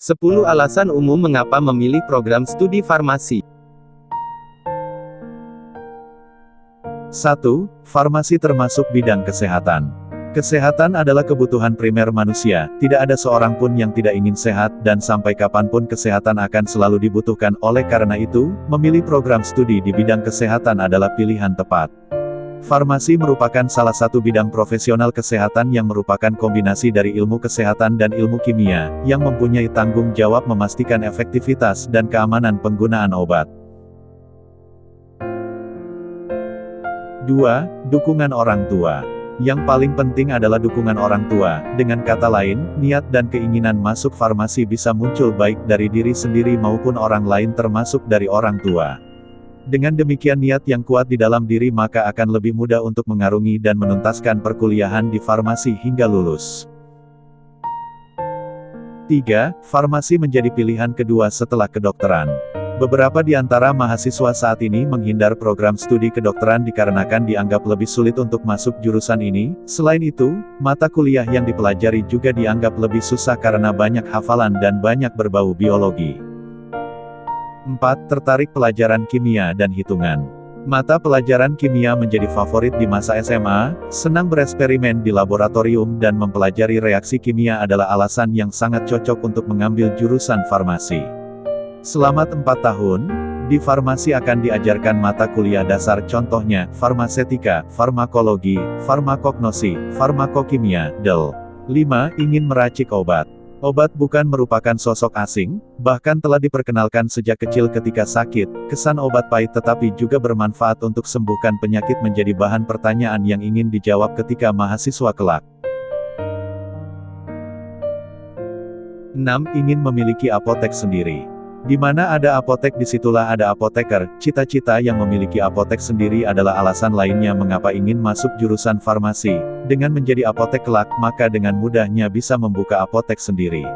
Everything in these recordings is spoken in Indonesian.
10 alasan umum mengapa memilih program studi farmasi. 1. Farmasi termasuk bidang kesehatan. Kesehatan adalah kebutuhan primer manusia, tidak ada seorang pun yang tidak ingin sehat, dan sampai kapanpun kesehatan akan selalu dibutuhkan. Oleh karena itu, memilih program studi di bidang kesehatan adalah pilihan tepat. Farmasi merupakan salah satu bidang profesional kesehatan yang merupakan kombinasi dari ilmu kesehatan dan ilmu kimia, yang mempunyai tanggung jawab memastikan efektivitas dan keamanan penggunaan obat. 2. Dukungan orang tua. Yang paling penting adalah dukungan orang tua, dengan kata lain, niat dan keinginan masuk farmasi bisa muncul baik dari diri sendiri maupun orang lain termasuk dari orang tua. Dengan demikian niat yang kuat di dalam diri maka akan lebih mudah untuk mengarungi dan menuntaskan perkuliahan di farmasi hingga lulus. 3. Farmasi menjadi pilihan kedua setelah kedokteran. Beberapa di antara mahasiswa saat ini menghindar program studi kedokteran dikarenakan dianggap lebih sulit untuk masuk jurusan ini. Selain itu, mata kuliah yang dipelajari juga dianggap lebih susah karena banyak hafalan dan banyak berbau biologi. 4. Tertarik pelajaran kimia dan hitungan. Mata pelajaran kimia menjadi favorit di masa SMA, senang bereksperimen di laboratorium dan mempelajari reaksi kimia adalah alasan yang sangat cocok untuk mengambil jurusan farmasi. Selama 4 tahun, di farmasi akan diajarkan mata kuliah dasar contohnya, farmasetika, farmakologi, farmakognosi, farmakokimia, del. 5. Ingin meracik obat. Obat bukan merupakan sosok asing, bahkan telah diperkenalkan sejak kecil ketika sakit. Kesan obat pahit tetapi juga bermanfaat untuk sembuhkan penyakit menjadi bahan pertanyaan yang ingin dijawab ketika mahasiswa kelak. 6. Ingin memiliki apotek sendiri. Di mana ada apotek disitulah ada apoteker. Cita-cita yang memiliki apotek sendiri adalah alasan lainnya mengapa ingin masuk jurusan farmasi. Dengan menjadi apotek kelak, maka dengan mudahnya bisa membuka apotek sendiri.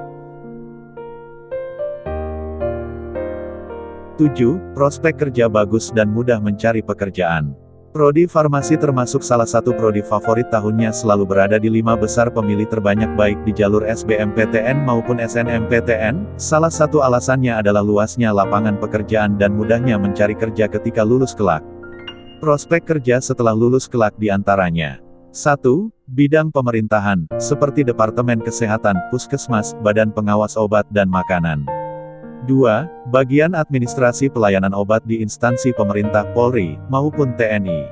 7. Prospek kerja bagus dan mudah mencari pekerjaan. Prodi farmasi termasuk salah satu prodi favorit tahunnya selalu berada di 5 besar pemilih terbanyak baik di jalur SBMPTN maupun SNMPTN. Salah satu alasannya adalah luasnya lapangan pekerjaan dan mudahnya mencari kerja ketika lulus kelak. Prospek kerja setelah lulus kelak diantaranya. 1. Bidang pemerintahan, seperti Departemen Kesehatan, Puskesmas, Badan Pengawas Obat dan Makanan. 2. Bagian administrasi pelayanan obat di instansi pemerintah Polri, maupun TNI.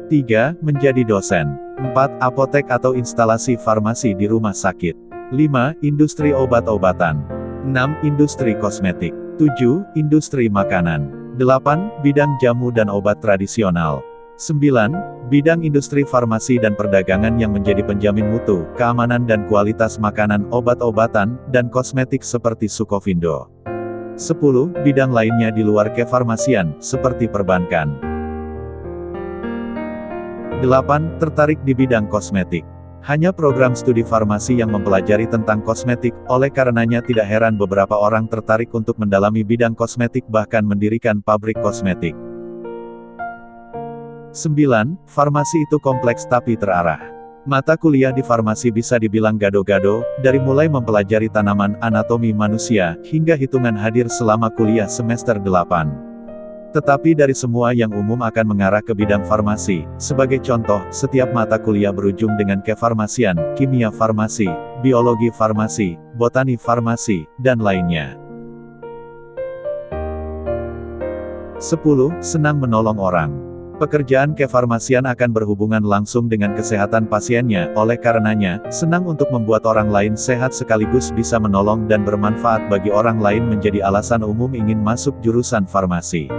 3. Menjadi dosen. 4. Apotek atau instalasi farmasi di rumah sakit. 5. Industri obat-obatan. 6. Industri kosmetik. 7. Industri makanan. 8. Bidang jamu dan obat tradisional. 9. Bidang industri farmasi dan perdagangan yang menjadi penjamin mutu, keamanan dan kualitas makanan, obat-obatan, dan kosmetik seperti Sukovindo. 10. Bidang lainnya di luar kefarmasian, seperti perbankan. 8. Tertarik di bidang kosmetik. Hanya program studi farmasi yang mempelajari tentang kosmetik, oleh karenanya tidak heran beberapa orang tertarik untuk mendalami bidang kosmetik bahkan mendirikan pabrik kosmetik. 9. Farmasi itu kompleks tapi terarah. Mata kuliah di farmasi bisa dibilang gado-gado, dari mulai mempelajari tanaman, anatomi manusia, hingga hitungan hadir selama kuliah semester 8. Tetapi dari semua yang umum akan mengarah ke bidang farmasi. Sebagai contoh, setiap mata kuliah berujung dengan kefarmasian, kimia farmasi, biologi farmasi, botani farmasi, dan lainnya. 10. Senang menolong orang. Pekerjaan kefarmasian akan berhubungan langsung dengan kesehatan pasiennya, oleh karenanya, senang untuk membuat orang lain sehat sekaligus bisa menolong dan bermanfaat bagi orang lain menjadi alasan umum ingin masuk jurusan farmasi.